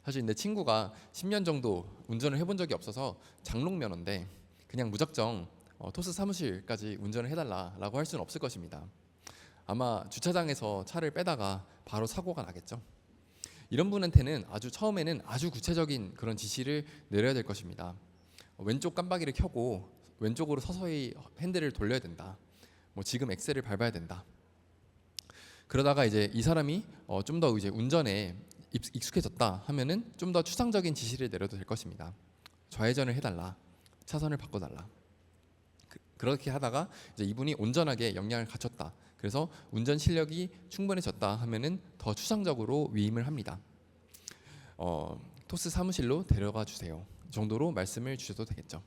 S1: 사실 내 친구가 10년 정도 운전을 해본 적이 없어서 장롱면허인데 그냥 무작정 토스 사무실까지 운전을 해달라고 할 수는 없을 것입니다. 아마 주차장에서 차를 빼다가 바로 사고가 나겠죠. 이런 분한테는 처음에는 아주 구체적인 그런 지시를 내려야 될 것입니다. 왼쪽 깜빡이를 켜고 왼쪽으로 서서히 핸들을 돌려야 된다. 뭐 지금 엑셀을 밟아야 된다. 그러다가 이제 이 사람이 좀 더 이제 운전에 익숙해졌다 하면은 좀 더 추상적인 지시를 내려도 될 것입니다. 좌회전을 해달라, 차선을 바꿔달라. 그렇게 하다가 이제 이분이 온전하게 역량을 갖췄다. 그래서 운전 실력이 충분해졌다 하면은 더 추상적으로 위임을 합니다. 토스 사무실로 데려가 주세요 정도로 말씀을 주셔도 되겠죠.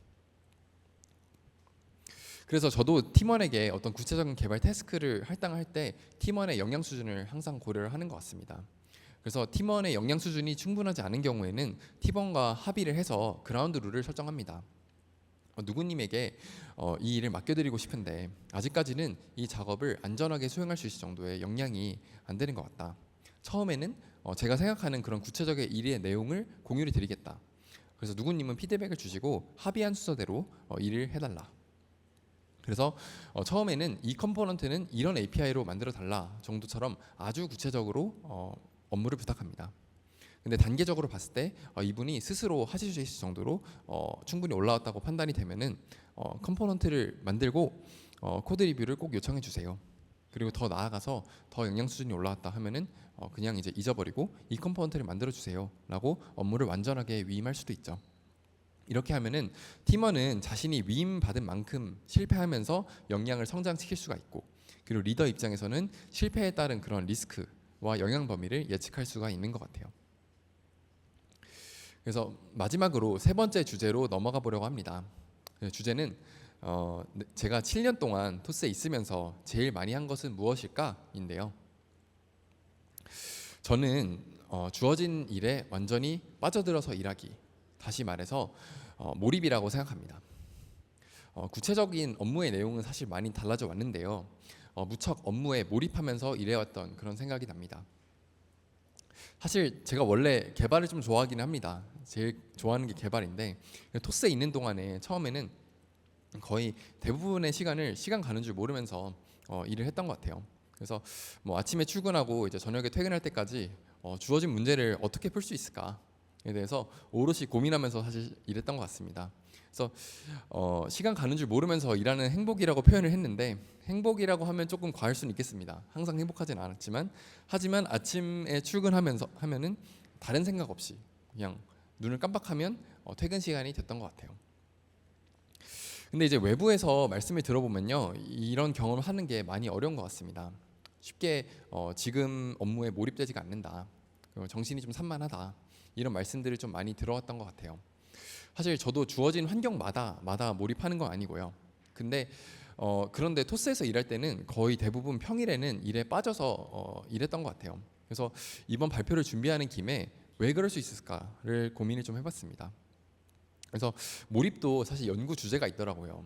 S1: 그래서 저도 팀원에게 어떤 구체적인 개발 태스크를 할당할 때 팀원의 역량 수준을 항상 고려를 하는 것 같습니다. 그래서 팀원의 역량 수준이 충분하지 않은 경우에는 팀원과 합의를 해서 그라운드 룰을 설정합니다. 누구님에게 이 일을 맡겨드리고 싶은데 아직까지는 이 작업을 안전하게 수행할 수 있을 정도의 역량이 안 되는 것 같다. 처음에는 제가 생각하는 그런 구체적인 일의 내용을 공유를 드리겠다. 그래서 누구님은 피드백을 주시고 합의한 순서대로 일을 해달라. 그래서 처음에는 이 컴포넌트는 이런 API로 만들어 달라 정도처럼 아주 구체적으로 업무를 부탁합니다. 근데 단계적으로 봤을 때 이분이 스스로 하실 수 있을 정도로 충분히 올라왔다고 판단이 되면은 컴포넌트를 만들고 코드 리뷰를 꼭 요청해 주세요. 그리고 더 나아가서 더 역량 수준이 올라왔다 하면은 그냥 이제 잊어버리고 이 컴포넌트를 만들어 주세요라고 업무를 완전하게 위임할 수도 있죠. 이렇게 하면은 팀원은 자신이 위임받은 만큼 실패하면서 역량을 성장시킬 수가 있고, 그리고 리더 입장에서는 실패에 따른 그런 리스크와 영향 범위를 예측할 수가 있는 것 같아요. 그래서 마지막으로 세 번째 주제로 넘어가 보려고 합니다. 주제는 제가 7년 동안 토스에 있으면서 제일 많이 한 것은 무엇일까인데요. 저는 주어진 일에 완전히 빠져들어서 일하기, 다시 말해서 몰입이라고 생각합니다. 구체적인 업무의 내용은 사실 많이 달라져 왔는데요. 무척 업무에 몰입하면서 일해왔던 그런 생각이 납니다. 사실 제가 원래 개발을 좀 좋아하기는 합니다. 제일 좋아하는 게 개발인데 토스에 있는 동안에 처음에는 거의 대부분의 시간 가는 줄 모르면서 일을 했던 것 같아요. 그래서 뭐 아침에 출근하고 이제 저녁에 퇴근할 때까지 주어진 문제를 어떻게 풀 수 있을까에 대해서 오롯이 고민하면서 사실 일했던 것 같습니다. 그래서 시간 가는 줄 모르면서 일하는 행복이라고 표현을 했는데, 행복이라고 하면 조금 과할 수는 있겠습니다. 항상 행복하진 않았지만, 하지만 아침에 출근하면은 다른 생각 없이 그냥 눈을 깜빡하면 퇴근 시간이 됐던 것 같아요. 근데 이제 외부에서 말씀을 들어보면요, 이런 경험을 하는 게 많이 어려운 것 같습니다. 쉽게 지금 업무에 몰입되지가 않는다, 정신이 좀 산만하다, 이런 말씀들을 좀 많이 들어왔던 것 같아요. 사실 저도 주어진 환경마다 몰입하는 건 아니고요. 근데 그런데 토스에서 일할 때는 거의 대부분 평일에는 일에 빠져서 일했던 것 같아요. 그래서 이번 발표를 준비하는 김에 왜 그럴 수 있을까를 고민을 좀 해봤습니다. 그래서 몰입도 사실 연구 주제가 있더라고요.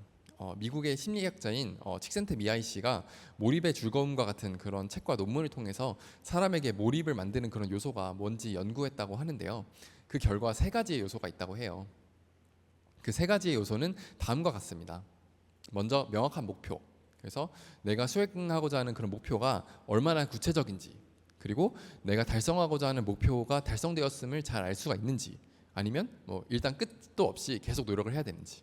S1: 미국의 심리학자인 칙센트 미하이 씨가 몰입의 즐거움과 같은 그런 책과 논문을 통해서 사람에게 몰입을 만드는 그런 요소가 뭔지 연구했다고 하는데요. 그 결과 세 가지의 요소가 있다고 해요. 그 세 가지의 요소는 다음과 같습니다. 먼저 명확한 목표. 그래서 내가 수행하고자 하는 그런 목표가 얼마나 구체적인지, 그리고 내가 달성하고자 하는 목표가 달성되었음을 잘 알 수가 있는지, 아니면 뭐 일단 끝도 없이 계속 노력을 해야 되는지.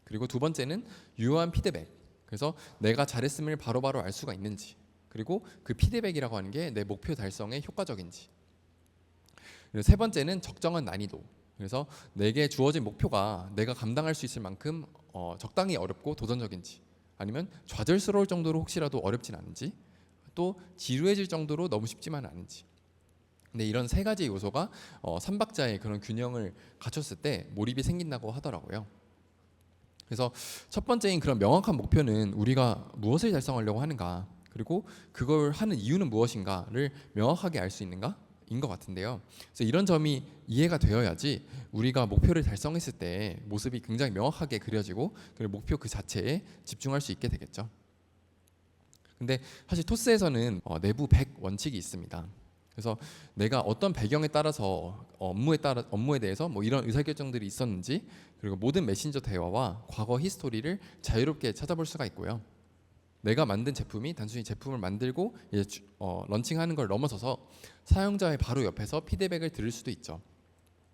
S1: 그리고 두 번째는 유효한 피드백. 그래서 내가 잘했음을 바로바로 알 수가 있는지, 그리고 그 피드백이라고 하는 게 내 목표 달성에 효과적인지. 그리고 세 번째는 적정한 난이도. 그래서 내게 주어진 목표가 내가 감당할 수 있을 만큼 적당히 어렵고 도전적인지, 아니면 좌절스러울 정도로 혹시라도 어렵진 않은지, 또 지루해질 정도로 너무 쉽지만 않은지. 근데 이런 세 가지 요소가 삼박자의 그런 균형을 갖췄을 때 몰입이 생긴다고 하더라고요. 그래서 첫 번째인 그런 명확한 목표는 우리가 무엇을 달성하려고 하는가, 그리고 그걸 하는 이유는 무엇인가를 명확하게 알 수 있는가 인 것 같은데요. 그래서 이런 점이 이해가 되어야지 우리가 목표를 달성했을 때 모습이 굉장히 명확하게 그려지고, 그리고 목표 그 자체에 집중할 수 있게 되겠죠. 근데 사실 토스에서는 내부 100 원칙이 있습니다. 그래서 내가 어떤 배경에 따라서 업무에 대해서 뭐 이런 의사결정들이 있었는지, 그리고 모든 메신저 대화와 과거 히스토리를 자유롭게 찾아볼 수가 있고요. 내가 만든 제품이 단순히 제품을 만들고 이제 런칭하는 걸 넘어서서 사용자의 바로 옆에서 피드백을 들을 수도 있죠.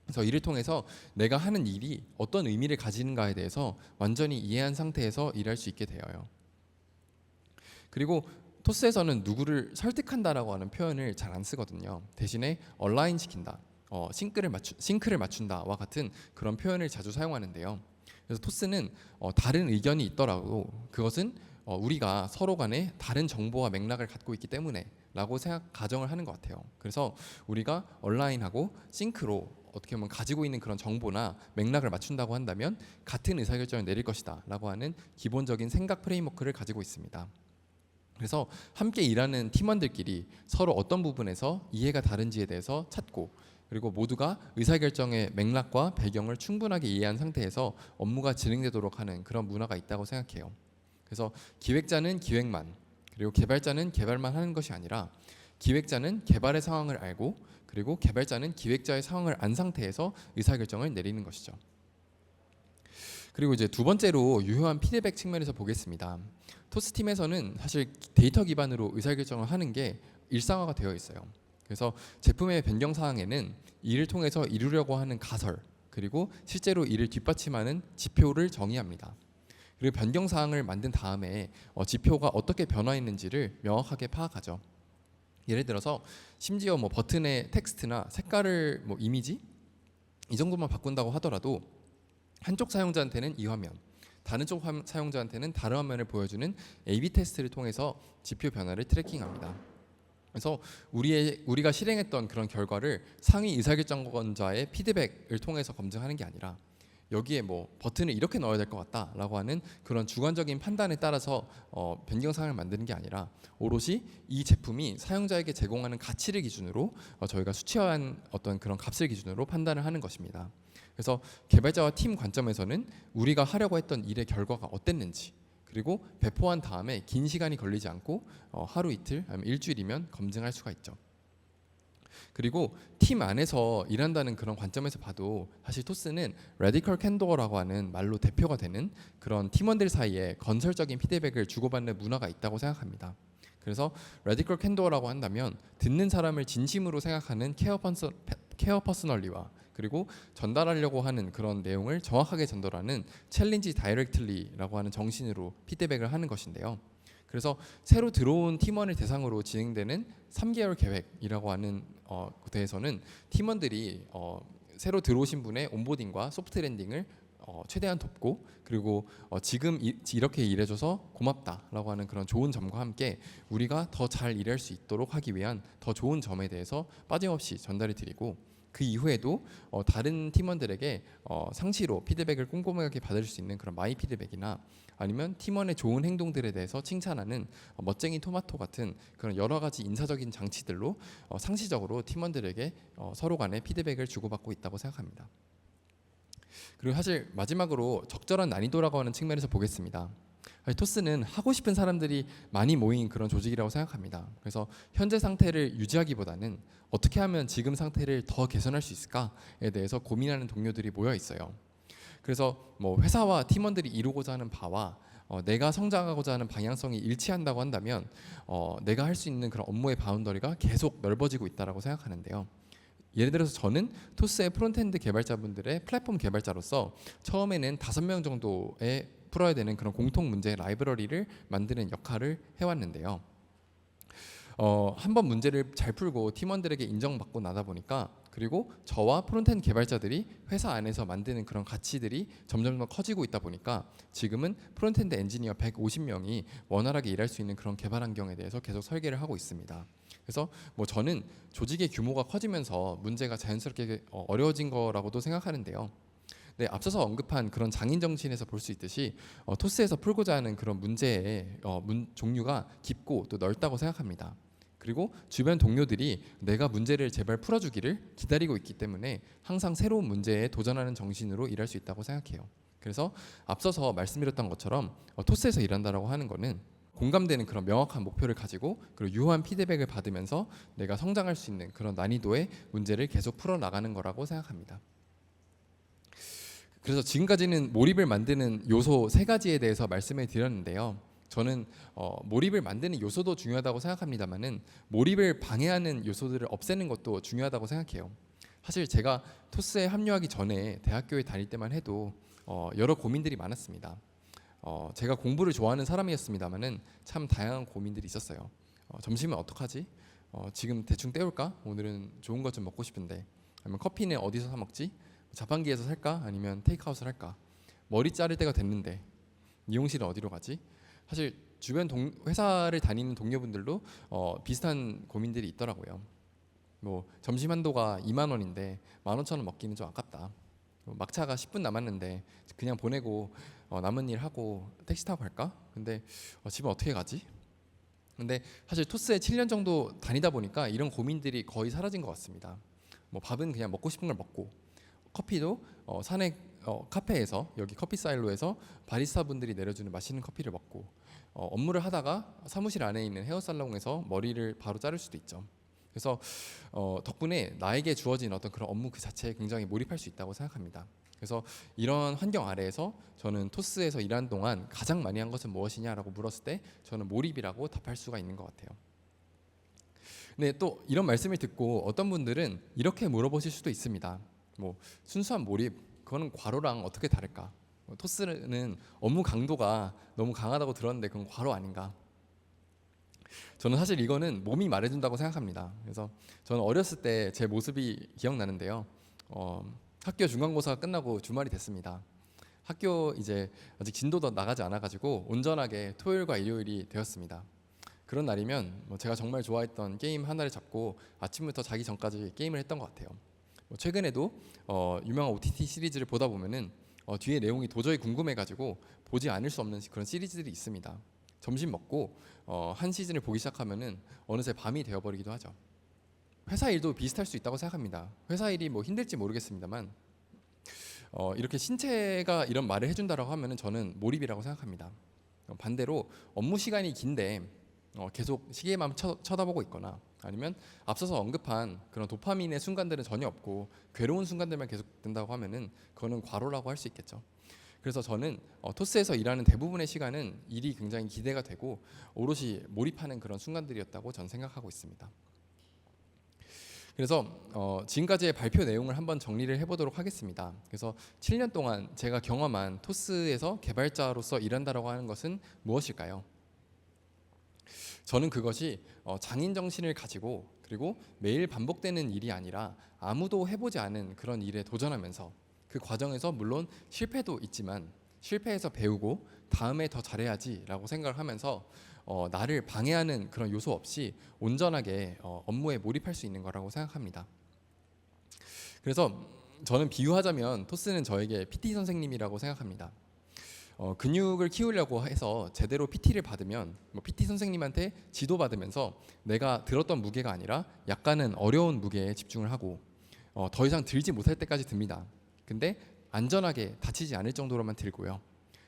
S1: 그래서 이를 통해서 내가 하는 일이 어떤 의미를 가지는가에 대해서 완전히 이해한 상태에서 일할 수 있게 되어요. 그리고 토스에서는 누구를 설득한다라고 하는 표현을 잘 안 쓰거든요. 대신에 얼라인 시킨다, 싱크를 맞춘다와 같은 그런 표현을 자주 사용하는데요. 그래서 토스는 다른 의견이 있더라도 그것은 우리가 서로 간에 다른 정보와 맥락을 갖고 있기 때문에 라고 가정을 하는 것 같아요. 그래서 우리가 얼라인하고 싱크로 어떻게 보면 가지고 있는 그런 정보나 맥락을 맞춘다고 한다면 같은 의사결정을 내릴 것이다 라고 하는 기본적인 생각 프레임워크를 가지고 있습니다. 그래서 함께 일하는 팀원들끼리 서로 어떤 부분에서 이해가 다른지에 대해서 찾고, 그리고 모두가 의사결정의 맥락과 배경을 충분하게 이해한 상태에서 업무가 진행되도록 하는 그런 문화가 있다고 생각해요. 그래서 기획자는 기획만, 그리고 개발자는 개발만 하는 것이 아니라 기획자는 개발의 상황을 알고, 그리고 개발자는 기획자의 상황을 안 상태에서 의사결정을 내리는 것이죠. 그리고 이제 두 번째로 유효한 피드백 측면에서 보겠습니다. 토스팀에서는 사실 데이터 기반으로 의사결정을 하는 게 일상화가 되어 있어요. 그래서 제품의 변경 사항에는 이를 통해서 이루려고 하는 가설, 그리고 실제로 이를 뒷받침하는 지표를 정의합니다. 그리고 변경 사항을 만든 다음에 지표가 어떻게 변화했는지를 명확하게 파악하죠. 예를 들어서 심지어 뭐 버튼의 텍스트나 색깔을 뭐 이미지 이 정도만 바꾼다고 하더라도 한쪽 사용자한테는 이 화면, 다른 쪽 사용자한테는 다른 화면을 보여주는 A/B 테스트를 통해서 지표 변화를 트래킹합니다. 그래서 우리가 실행했던 그런 결과를 상위 의사결정권자의 피드백을 통해서 검증하는 게 아니라, 여기에 뭐 버튼을 이렇게 넣어야 될 것 같다라고 하는 그런 주관적인 판단에 따라서 변경 사항을 만드는 게 아니라, 오롯이 이 제품이 사용자에게 제공하는 가치를 기준으로 저희가 수치화한 어떤 그런 값을 기준으로 판단을 하는 것입니다. 그래서 개발자와 팀 관점에서는 우리가 하려고 했던 일의 결과가 어땠는지, 그리고 배포한 다음에 긴 시간이 걸리지 않고 하루 이틀 아니면 일주일이면 검증할 수가 있죠. 그리고 팀 안에서 일한다는 그런 관점에서 봐도 사실 토스는 레디컬 캔도어라고 하는 말로 대표가 되는 그런 팀원들 사이에 건설적인 피드백을 주고받는 문화가 있다고 생각합니다. 그래서 레디컬 캔도어라고 한다면 듣는 사람을 진심으로 생각하는 케어 퍼스널리와 그리고 전달하려고 하는 그런 내용을 정확하게 전달하는 챌린지 다이렉틀리라고 하는 정신으로 피드백을 하는 것인데요. 그래서 새로 들어온 팀원을 대상으로 진행되는 3개월 계획이라고 하는 데에서는 팀원들이 새로 들어오신 분의 온보딩과 소프트 랜딩을 최대한 돕고 그리고 지금 이렇게 일해줘서 고맙다라고 하는 그런 좋은 점과 함께 우리가 더 잘 일할 수 있도록 하기 위한 더 좋은 점에 대해서 빠짐없이 전달해 드리고 그 이후에도 다른 팀원들에게 상시로 피드백을 꼼꼼하게 받을 수 있는 그런 마이 피드백이나 아니면 팀원의 좋은 행동들에 대해서 칭찬하는 멋쟁이 토마토 같은 그런 여러 가지 인사적인 장치들로 상시적으로 팀원들에게 서로 간에 피드백을 주고받고 있다고 생각합니다. 그리고 사실 마지막으로 적절한 난이도라고 하는 측면에서 보겠습니다. 토스는 하고 싶은 사람들이 많이 모인 그런 조직이라고 생각합니다. 그래서 현재 상태를 유지하기보다는 어떻게 하면 지금 상태를 더 개선할 수 있을까에 대해서 고민하는 동료들이 모여 있어요. 그래서 뭐 회사와 팀원들이 이루고자 하는 바와 내가 성장하고자 하는 방향성이 일치한다고 한다면 내가 할 수 있는 그런 업무의 바운더리가 계속 넓어지고 있다고 생각하는데요. 예를 들어서 저는 토스의 프론트엔드 개발자분들의 플랫폼 개발자로서 처음에는 5명 정도의 풀어야 되는 그런 공통 문제 라이브러리를 만드는 역할을 해왔는데요. 한번 문제를 잘 풀고 팀원들에게 인정받고 나다 보니까 그리고 저와 프론트엔드 개발자들이 회사 안에서 만드는 그런 가치들이 점점 더 커지고 있다 보니까 지금은 프론트엔드 엔지니어 150명이 원활하게 일할 수 있는 그런 개발 환경에 대해서 계속 설계를 하고 있습니다. 그래서 뭐 저는 조직의 규모가 커지면서 문제가 자연스럽게 어려워진 거라고도 생각하는데요. 네, 앞서서 언급한 그런 장인 정신에서 볼 수 있듯이 토스에서 풀고자 하는 그런 문제의 종류가 깊고 또 넓다고 생각합니다. 그리고 주변 동료들이 내가 문제를 제발 풀어주기를 기다리고 있기 때문에 항상 새로운 문제에 도전하는 정신으로 일할 수 있다고 생각해요. 그래서 앞서서 말씀드렸던 것처럼 토스에서 일한다라고 하는 거는 공감되는 그런 명확한 목표를 가지고 그리고 유효한 피드백을 받으면서 내가 성장할 수 있는 그런 난이도의 문제를 계속 풀어나가는 거라고 생각합니다. 그래서 지금까지는 몰입을 만드는 요소 3가지에 대해서 말씀을 드렸는데요. 저는 몰입을 만드는 요소도 중요하다고 생각합니다만은 몰입을 방해하는 요소들을 없애는 것도 중요하다고 생각해요. 사실 제가 토스에 합류하기 전에 대학교에 다닐 때만 해도 여러 고민들이 많았습니다. 제가 공부를 좋아하는 사람이었습니다만은 참 다양한 고민들이 있었어요. 점심은 어떡하지? 지금 대충 때울까? 오늘은 좋은 것 좀 먹고 싶은데. 아니면 커피는 어디서 사 먹지? 자판기에서 살까? 아니면 테이크아웃을 할까? 머리 자를 때가 됐는데 미용실은 어디로 가지? 사실 주변 회사를 다니는 동료분들도 비슷한 고민들이 있더라고요. 뭐 점심 한도가 2만 원인데 15,000원 먹기는 좀 아깝다. 막차가 10분 남았는데 그냥 보내고 남은 일 하고 택시 타고 갈까? 근데 집은 어떻게 가지? 근데 사실 토스에 7년 정도 다니다 보니까 이런 고민들이 거의 사라진 것 같습니다. 뭐 밥은 그냥 먹고 싶은 걸 먹고 커피도 산에 카페에서 여기 커피 사일로에서 바리스타 분들이 내려주는 맛있는 커피를 먹고 업무를 하다가 사무실 안에 있는 헤어 살롱에서 머리를 바로 자를 수도 있죠. 그래서 덕분에 나에게 주어진 어떤 그런 업무 그 자체에 굉장히 몰입할 수 있다고 생각합니다. 그래서 이런 환경 아래에서 저는 토스에서 일하는 동안 가장 많이 한 것은 무엇이냐라고 물었을 때 저는 몰입이라고 답할 수가 있는 것 같아요. 근데 또 이런 말씀을 듣고 어떤 분들은 이렇게 물어보실 수도 있습니다. 뭐 순수한 몰입 그거는 과로랑 어떻게 다를까? 토스는 업무 강도가 너무 강하다고 들었는데 그건 과로 아닌가? 저는 사실 이거는 몸이 말해준다고 생각합니다. 그래서 저는 어렸을 때 제 모습이 기억나는데요. 학교 중간고사가 끝나고 주말이 됐습니다. 학교 이제 아직 진도도 나가지 않아가지고 온전하게 토요일과 일요일이 되었습니다. 그런 날이면 뭐 제가 정말 좋아했던 게임 하나를 잡고 아침부터 자기 전까지 게임을 했던 것 같아요. 최근에도 유명한 OTT 시리즈를 보다 보면은 뒤에 내용이 도저히 궁금해가지고 보지 않을 수 없는 그런 시리즈들이 있습니다. 점심 먹고 한 시즌을 보기 시작하면은 어느새 밤이 되어버리기도 하죠. 회사 일도 비슷할 수 있다고 생각합니다. 회사 일이 뭐 힘들지 모르겠습니다만 이렇게 신체가 이런 말을 해준다라고 하면은 저는 몰입이라고 생각합니다. 반대로 업무 시간이 긴데 계속 시계만 쳐다보고 있거나 아니면 앞서서 언급한 그런 도파민의 순간들은 전혀 없고 괴로운 순간들만 계속 된다고 하면은 그거는 과로라고 할 수 있겠죠. 그래서 저는 토스에서 일하는 대부분의 시간은 일이 굉장히 기대가 되고 오롯이 몰입하는 그런 순간들이었다고 저는 생각하고 있습니다. 그래서 지금까지의 발표 내용을 한번 정리를 해보도록 하겠습니다. 그래서 7년 동안 제가 경험한 토스에서 개발자로서 일한다라고 하는 것은 무엇일까요? 저는 그것이 장인 정신을 가지고 그리고 매일 반복되는 일이 아니라 아무도 해보지 않은 그런 일에 도전하면서 그 과정에서 물론 실패도 있지만 실패해서 배우고 다음에 더 잘해야지라고 생각을 하면서 나를 방해하는 그런 요소 없이 온전하게 업무에 몰입할 수 있는 거라고 생각합니다. 그래서 저는 비유하자면 토스는 저에게 PT 선생님이라고 생각합니다. 근육을 키우려고 해서 제대로 PT를 받으면 PT 선생님한테 지도받으면서 내가 들었던 무게가 아니라 약간은 어려운 무게에 집중을 하고 더 이상 들지 못할 때까지 듭니다. 근데 안전하게 다치지 않을 정도로만 들고요.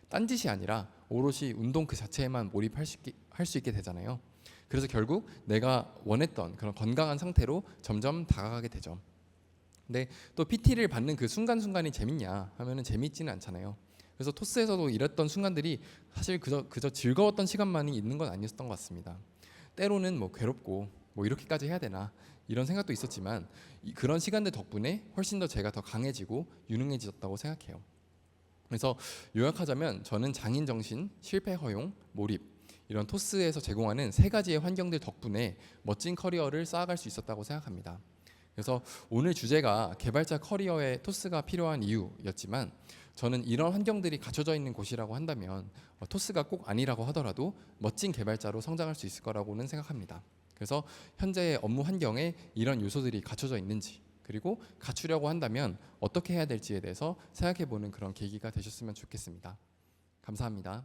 S1: 딴짓이 아니라 오롯이 운동 그 자체에만 몰입할 수 있게 되잖아요. 그래서 결국 내가 원했던 그런 건강한 상태로 점점 다가가게 되죠. 근데 또 PT를 받는 그 순간순간이 재밌냐 하면은 재밌지는 않잖아요. 그래서 토스에서도 이랬던 순간들이 사실 그저 즐거웠던 시간만이 있는 건 아니었던 것 같습니다. 때로는 뭐 괴롭고 뭐 이렇게까지 해야 되나 이런 생각도 있었지만 그런 시간들 덕분에 훨씬 더 제가 더 강해지고 유능해졌다고 생각해요. 그래서 요약하자면 저는 장인 정신, 실패 허용, 몰입 이런 토스에서 제공하는 세 가지의 환경들 덕분에 멋진 커리어를 쌓아갈 수 있었다고 생각합니다. 그래서 오늘 주제가 개발자 커리어에 토스가 필요한 이유였지만 저는 이런 환경들이 갖춰져 있는 곳이라고 한다면 토스가 꼭 아니라고 하더라도 멋진 개발자로 성장할 수 있을 거라고는 생각합니다. 그래서 현재의 업무 환경에 이런 요소들이 갖춰져 있는지 그리고 갖추려고 한다면 어떻게 해야 될지에 대해서 생각해보는 그런 계기가 되셨으면 좋겠습니다. 감사합니다.